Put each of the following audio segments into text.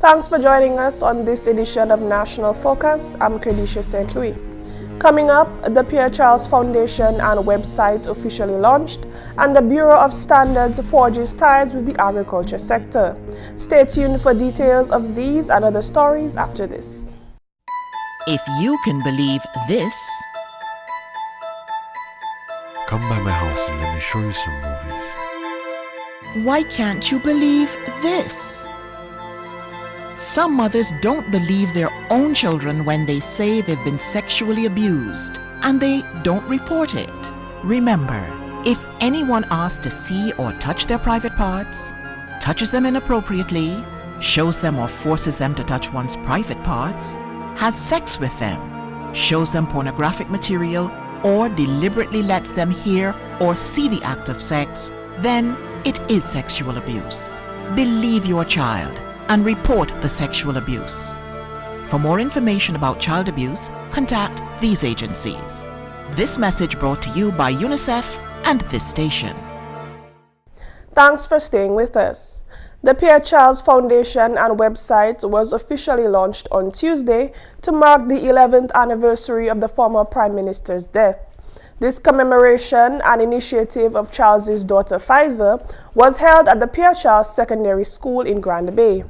Thanks for joining us on this edition of National Focus. I'm Kerdisha St. Louis. Coming up, the Pierre Charles Foundation and website officially launched, and the Bureau of Standards forges ties with the agriculture sector. Stay tuned for details of these and other stories after this. If you can believe this, come by my house and let me show you some movies. why can't you believe this? Some mothers don't believe their own children when they say they've been sexually abused, and they don't report it. Remember, if anyone asks to see or touch their private parts, touches them inappropriately, shows them or forces them to touch one's private parts, has sex with them, shows them pornographic material, or deliberately lets them hear or see the act of sex, then it is sexual abuse. Believe your child and report the sexual abuse. For more information about child abuse, contact these agencies. This message brought to you by UNICEF and this station. Thanks for staying with us. The Pierre Charles Foundation and website was officially launched on Tuesday to mark the 11th anniversary of the former Prime Minister's death. This commemoration, an initiative of Charles's daughter Pfizer, was held at the Pierre Charles Secondary School in Grand Bay,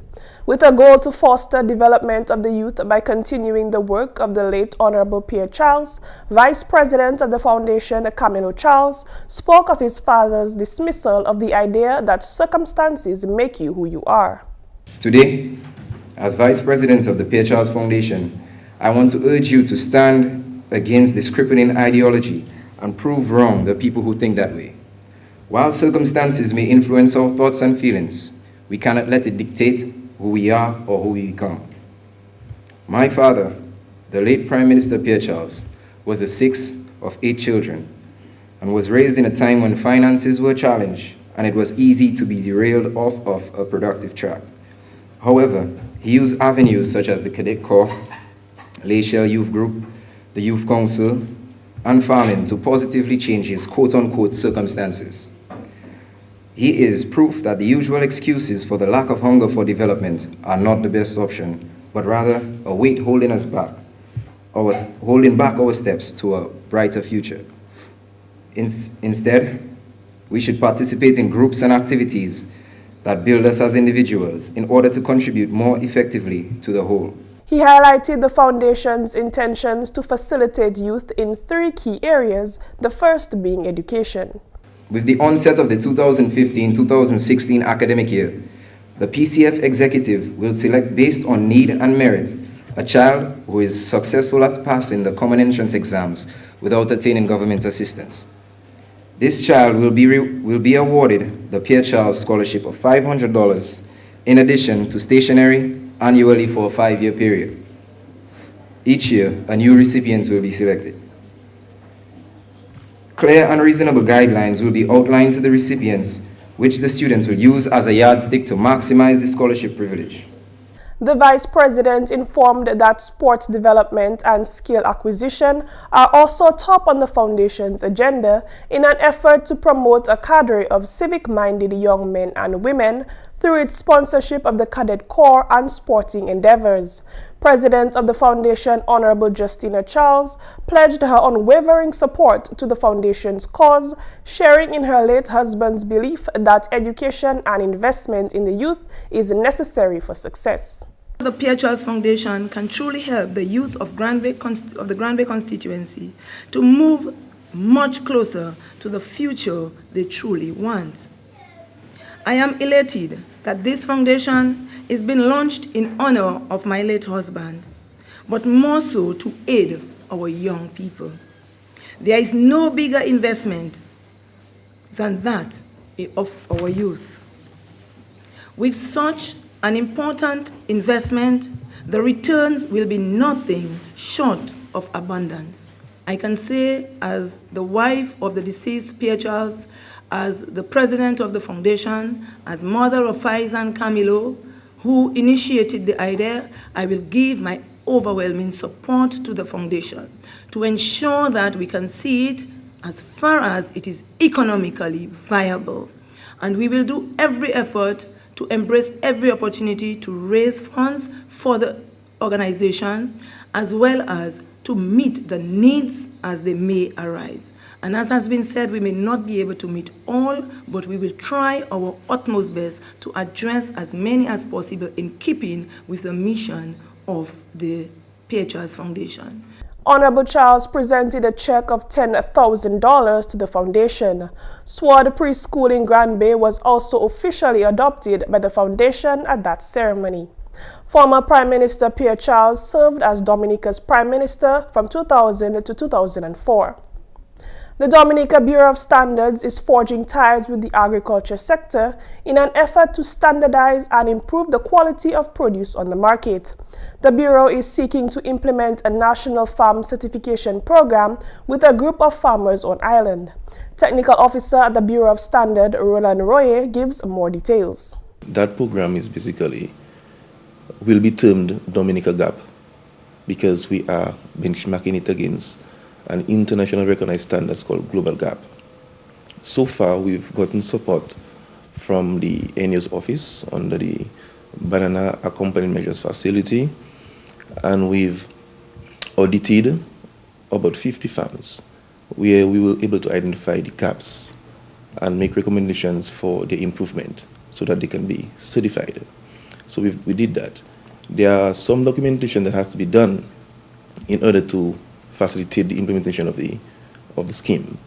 with a goal to foster development of the youth by continuing the work of the late Honorable Pierre Charles. Vice President of the Foundation, Camilo Charles, spoke of his father's dismissal of the idea that circumstances make you who you are. Today, as Vice President of the Pierre Charles Foundation, I want to urge you to stand against this crippling ideology and prove wrong the people who think that way. While circumstances may influence our thoughts and feelings, we cannot let it dictate who we are or who we become. My father, the late Prime Minister Pierre Charles, was the sixth of 8 children and was raised in a time when finances were challenged and it was easy to be derailed off of a productive track. However, he used avenues such as the Cadet Corps, Laetitia Youth Group, the Youth Council, and farming to positively change his quote-unquote circumstances. He is proof that the usual excuses for the lack of hunger for development are not the best option, but rather a weight holding us back, holding back our steps to a brighter future. Instead, we should participate in groups and activities that build us as individuals in order to contribute more effectively to the whole. He highlighted the Foundation's intentions to facilitate youth in 3 key areas, the first being education. With the onset of the 2015-2016 academic year, the PCF executive will select based on need and merit a child who is successful at passing the common entrance exams without attaining government assistance. This child will be awarded the Pierre Charles Scholarship of $500 in addition to stationery annually for a 5-year period. Each year, a new recipient will be selected. Clear and reasonable guidelines will be outlined to the recipients, which the students will use as a yardstick to maximize the scholarship privilege. The Vice President informed that sports development and skill acquisition are also top on the Foundation's agenda in an effort to promote a cadre of civic-minded young men and women through its sponsorship of the Cadet Corps and sporting endeavors. President of the Foundation, Honorable Justina Charles, pledged her unwavering support to the Foundation's cause, sharing in her late husband's belief that education and investment in the youth is necessary for success. The Pierre Charles Foundation can truly help the youth of the Grand Bay constituency to move much closer to the future they truly want. I am elated that this foundation is being launched in honor of my late husband, but more so to aid our young people. There is no bigger investment than that of our youth. With such an important investment, the returns will be nothing short of abundance. I can say, as the wife of the deceased Pierre Charles, as the president of the foundation, as mother of Faiz and Camilo, who initiated the idea, I will give my overwhelming support to the foundation to ensure that we can see it as far as it is economically viable. And we will do every effort to embrace every opportunity to raise funds for the organization, as well as to meet the needs as they may arise. And as has been said, we may not be able to meet all, but we will try our utmost best to address as many as possible in keeping with the mission of the PHR's Foundation. Honorable Charles presented a check of $10,000 to the foundation. Sword Preschool in Grand Bay was also officially adopted by the foundation at that ceremony. Former Prime Minister Pierre Charles served as Dominica's Prime Minister from 2000 to 2004. The Dominica Bureau of Standards is forging ties with the agriculture sector in an effort to standardize and improve the quality of produce on the market. The Bureau is seeking to implement a national farm certification program with a group of farmers on island. Technical Officer at the Bureau of Standards, Roland Royer, gives more details. That program is basically will be termed Dominica Gap because we are benchmarking it against an international recognized standards called Global Gap. So far, we've gotten support from the NU's office under the Banana Accompanying Measures Facility, and we've audited about 50 farms where we were able to identify the gaps and make recommendations for the improvement so that they can be certified. So we did that. There are some documentation that has to be done in order to facilitate the implementation of the scheme.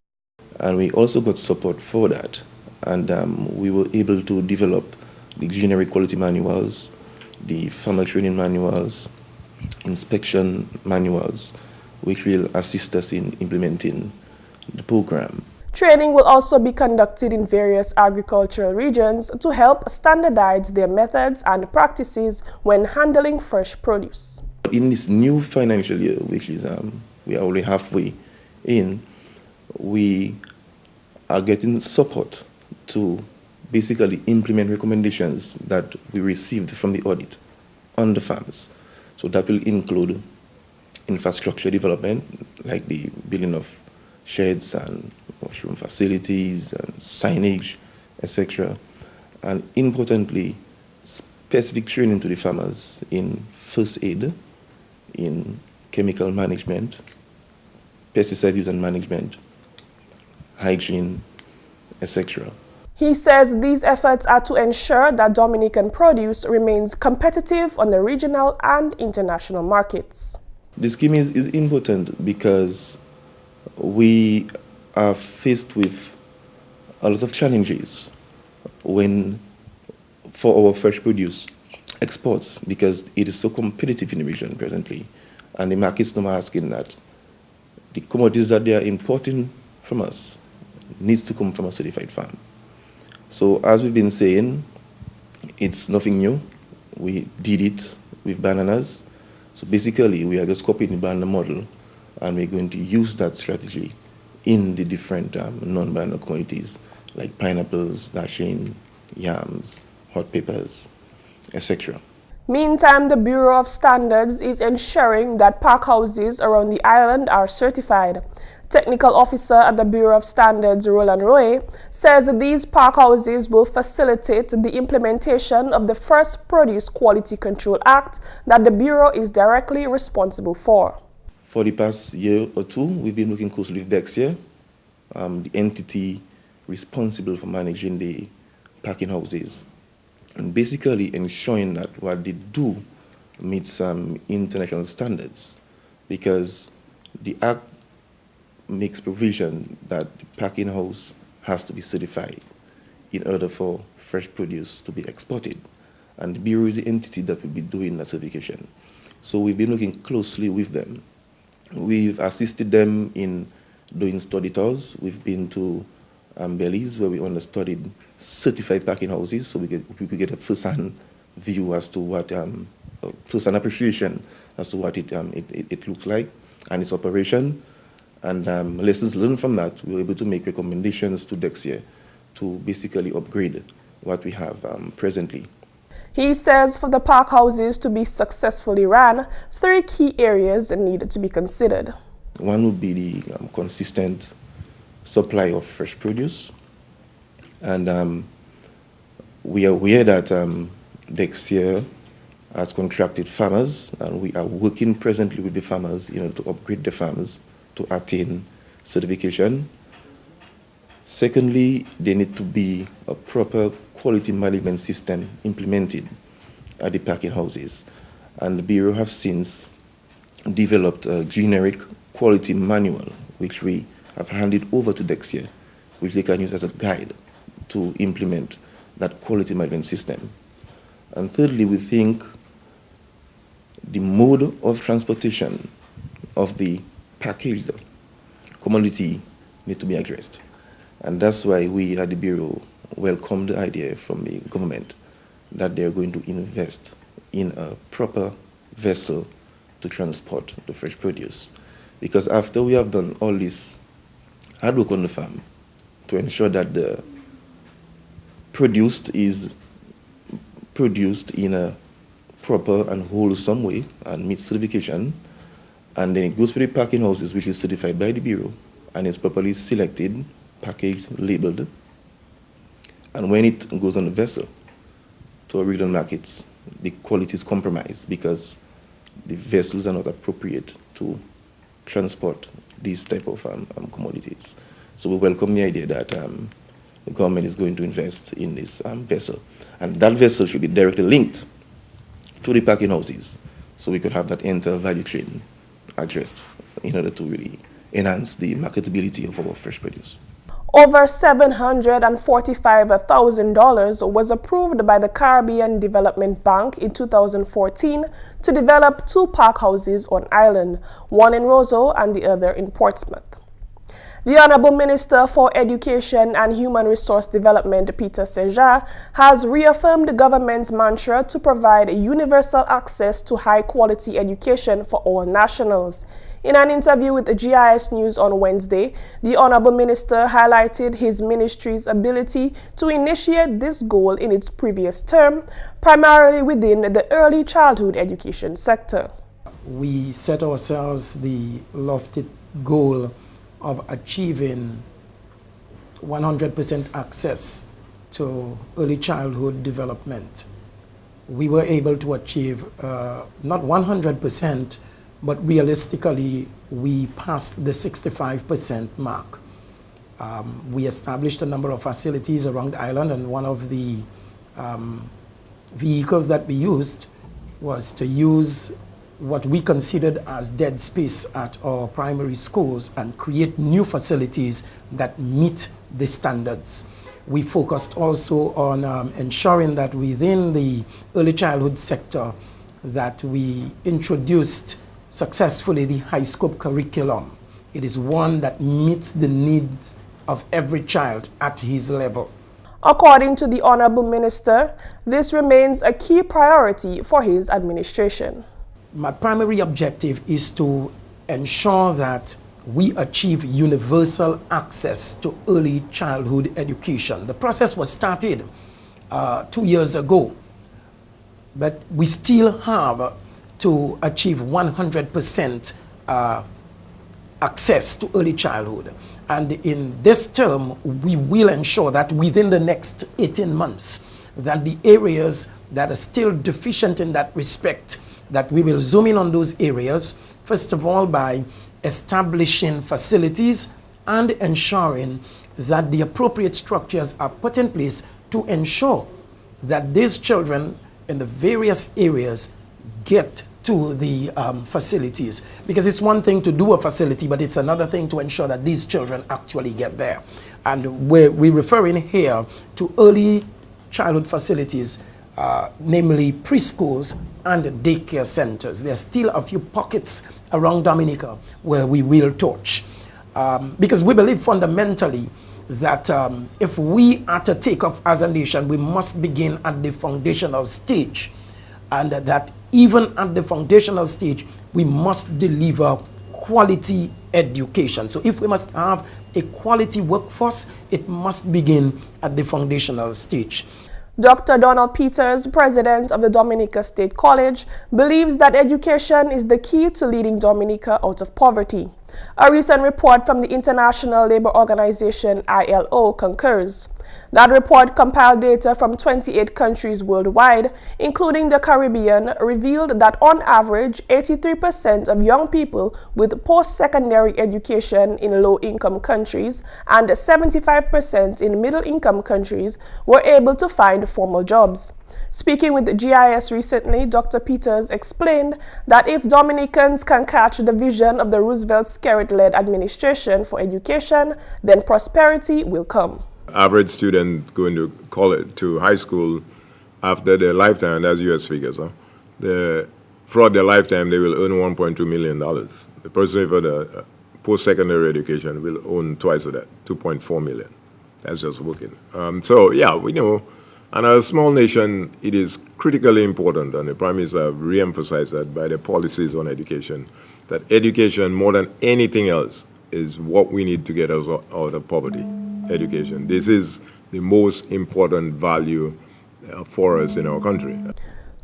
And we also got support for that. And we were able to develop the generic quality manuals, the farmer training manuals, inspection manuals, which will assist us in implementing the program. Training will also be conducted in various agricultural regions to help standardize their methods and practices when handling fresh produce. In this new financial year, which is we are already halfway in, we are getting support to basically implement recommendations that we received from the audit on the farms. So that will include infrastructure development, like the building of sheds and washroom facilities and signage, etc. And importantly, specific training to the farmers in first aid, in chemical management, pesticide use and management, hygiene, etc. He says these efforts are to ensure that Dominican produce remains competitive on the regional and international markets. The scheme is important because we are faced with a lot of challenges for our fresh produce exports because it is so competitive in the region presently. And the markets now are asking that the commodities that they are importing from us needs to come from a certified farm. So as we've been saying, it's nothing new. We did it with bananas. So basically, we are just copying the banana model, and we're going to use that strategy in the different non-banana commodities like pineapples, dasheen, yams, hot peppers, etc. Meantime, the Bureau of Standards is ensuring that park houses around the island are certified. Technical Officer at the Bureau of Standards, Roland Roy, says these park houses will facilitate the implementation of the First Produce Quality Control Act that the Bureau is directly responsible for. For the past year or two, we've been working closely with Dexia, the entity responsible for managing the packing houses, and basically ensuring that what they do meets some international standards, because the Act makes provision that the packing house has to be certified in order for fresh produce to be exported. And the Bureau is the entity that will be doing that certification. So we've been working closely with them. We've assisted them in doing study tours. We've been to Belize, where we understudied certified packing houses, so we could get a first-hand view as to what, first-hand appreciation as to what it looks like and its operation. And lessons learned from that, we were able to make recommendations to Dexia to basically upgrade what we have presently. He says for the park houses to be successfully ran, 3 key areas need to be considered. One would be the consistent supply of fresh produce, and We are aware that Dexia has contracted farmers, and we are working presently with the farmers in order to upgrade the farmers to attain certification. Secondly, there need to be a proper quality management system implemented at the packing houses. And the Bureau has since developed a generic quality manual, which we have handed over to Dexia, which they can use as a guide to implement that quality management system. And thirdly, we think the mode of transportation of the packaged commodity need to be addressed. And that's why we at the Bureau welcome the idea from the government that they're going to invest in a proper vessel to transport the fresh produce. Because after we have done all this hard work on the farm to ensure that the produce is produced in a proper and wholesome way and meets certification, and then it goes for the packing houses, which is certified by the Bureau and is properly selected, packaged, labeled, and when it goes on the vessel to our regional markets, the quality is compromised because the vessels are not appropriate to transport these type of commodities. So we welcome the idea that the government is going to invest in this vessel. And that vessel should be directly linked to the packing houses so we could have that entire value chain addressed in order to really enhance the marketability of our fresh produce. Over $745,000 was approved by the Caribbean Development Bank in 2014 to develop 2 pack houses on island, one in Roseau and the other in Portsmouth. The Honorable Minister for Education and Human Resource Development, Peter Seja, has reaffirmed the government's mantra to provide universal access to high-quality education for all nationals. In an interview with the GIS News on Wednesday, the Honorable Minister highlighted his ministry's ability to initiate this goal in its previous term, primarily within the early childhood education sector. We set ourselves the lofty goal of achieving 100% access to early childhood development. We were able to achieve not 100%, but realistically, we passed the 65% mark. We established a number of facilities around the island, and one of the vehicles that we used was to use what we considered as dead space at our primary schools and create new facilities that meet the standards. We focused also on ensuring that within the early childhood sector that we introduced successfully the high scope curriculum. It is one that meets the needs of every child at his level. According to the Honorable Minister, this remains a key priority for his administration. My primary objective is to ensure that we achieve universal access to early childhood education. The process was started 2 years ago, but we still have to achieve 100% access to early childhood. And in this term, we will ensure that within the next 18 months, that the areas that are still deficient in that respect, that we will zoom in on those areas, first of all, by establishing facilities and ensuring that the appropriate structures are put in place to ensure that these children in the various areas get to the facilities. Because it's one thing to do a facility, but it's another thing to ensure that these children actually get there. And we're referring here to early childhood facilities, namely preschools and daycare centers. There are still a few pockets around Dominica where we will touch. Because we believe fundamentally that if we are to take off as a nation, we must begin at the foundational stage. And that even at the foundational stage, we must deliver quality education. So if we must have a quality workforce, it must begin at the foundational stage. Dr. Donald Peters, president of the Dominica State College, believes that education is the key to leading Dominica out of poverty. A recent report from the International Labour Organization, ILO, concurs. That report compiled data from 28 countries worldwide, including the Caribbean, revealed that on average, 83% of young people with post-secondary education in low-income countries and 75% in middle-income countries were able to find formal jobs. Speaking with the GIS recently, Dr. Peters explained that if Dominicans can catch the vision of the Roosevelt Skerrit-led administration for education, then prosperity will come. Average student going to college, to high school, after their lifetime, that's U.S. figures, throughout their lifetime, they will earn $1.2 million. The person for the post-secondary education will earn twice of that, $2.4 million. That's just working. So, yeah, we know, and as a small nation, it is critically important, and the Prime Minister have re-emphasized that by the policies on education, that education, more than anything else, is what we need to get us out of poverty. Education. This is the most important value for us in our country.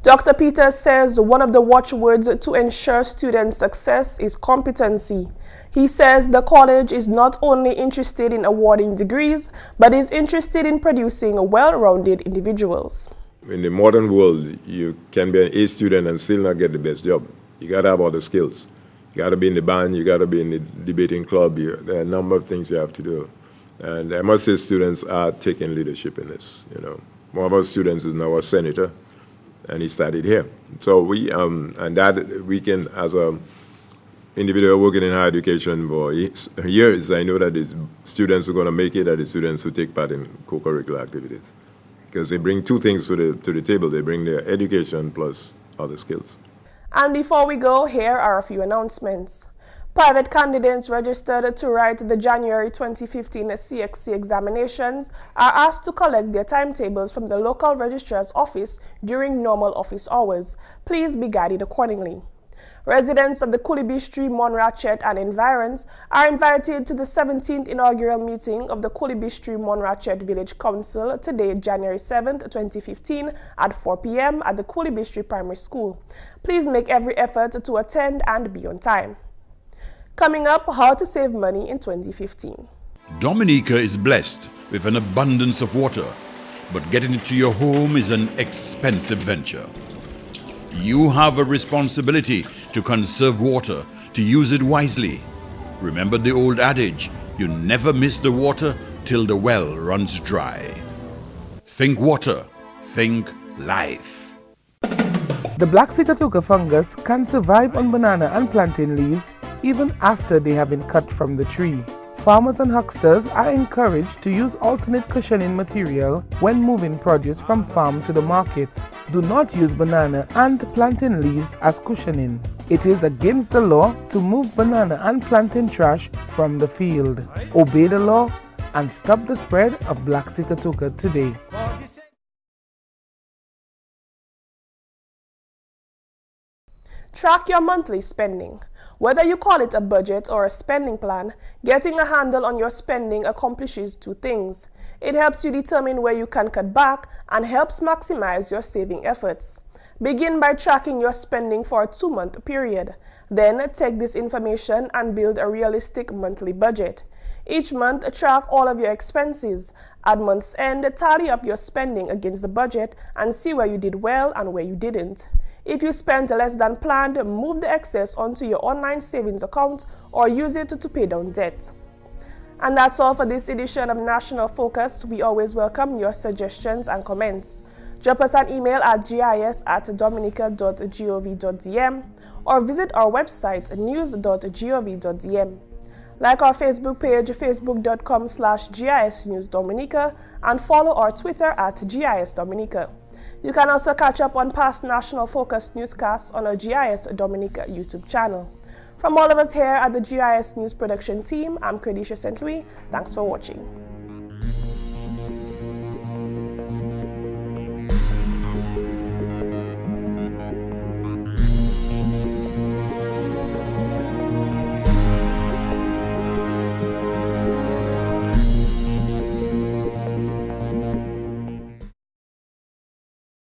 Dr. Peters says one of the watchwords to ensure student success is competency. He says the college is not only interested in awarding degrees, but is interested in producing well-rounded individuals. In the modern world, you can be an A student and still not get the best job. You got to have all the skills. You got to be in the band, you got to be in the debating club. There are a number of things you have to do. And I must say students are taking leadership in this. You know, one of our students is now a senator, and he studied here. So we, and that we can, as a individual working in higher education for years, I know that the students who are going to make it are the students who take part in co-curricular activities. Because they bring two things to the table. They bring their education plus other skills. And before we go, here are a few announcements. Private candidates registered to write the January 2015 CXC examinations are asked to collect their timetables from the local registrar's office during normal office hours. Please be guided accordingly. Residents of the Kulibi Street, Monrachet and environs are invited to the 17th inaugural meeting of the Kulibi Street, Monrachet Village Council today, January 7th, 2015 at 4 p.m. at the Kulibi Street Primary School. Please make every effort to attend and be on time. Coming up, how to save money in 2015. Dominica is blessed with an abundance of water, but getting it to your home is an expensive venture. You have a responsibility to conserve water, to use it wisely. Remember the old adage, you never miss the water till the well runs dry. Think water, think life. The black Sikatuka fungus can survive on banana and plantain leaves even after they have been cut from the tree. Farmers and hucksters are encouraged to use alternate cushioning material when moving produce from farm to the market. Do not use banana and plantain leaves as cushioning. It is against the law to move banana and plantain trash from the field. Obey the law and stop the spread of black Sikatuka today. Track your monthly spending. Whether you call it a budget or a spending plan, getting a handle on your spending accomplishes two things. It helps you determine where you can cut back and helps maximize your saving efforts. Begin by tracking your spending for a 2-month period. Then take this information and build a realistic monthly budget. Each month, track all of your expenses. At month's end, tally up your spending against the budget and see where you did well and where you didn't. If you spent less than planned, move the excess onto your online savings account or use it to pay down debt. And that's all for this edition of National Focus. We always welcome your suggestions and comments. Drop us an email at gis@dominica.gov.dm or visit our website news.gov.dm. Like our Facebook page, facebook.com/GIS News Dominica, and follow our Twitter at GIS Dominica. You can also catch up on past National Focus newscasts on our GIS Dominica YouTube channel. From all of us here at the GIS News Production Team, I'm Kerdisha St. Louis. Thanks for watching.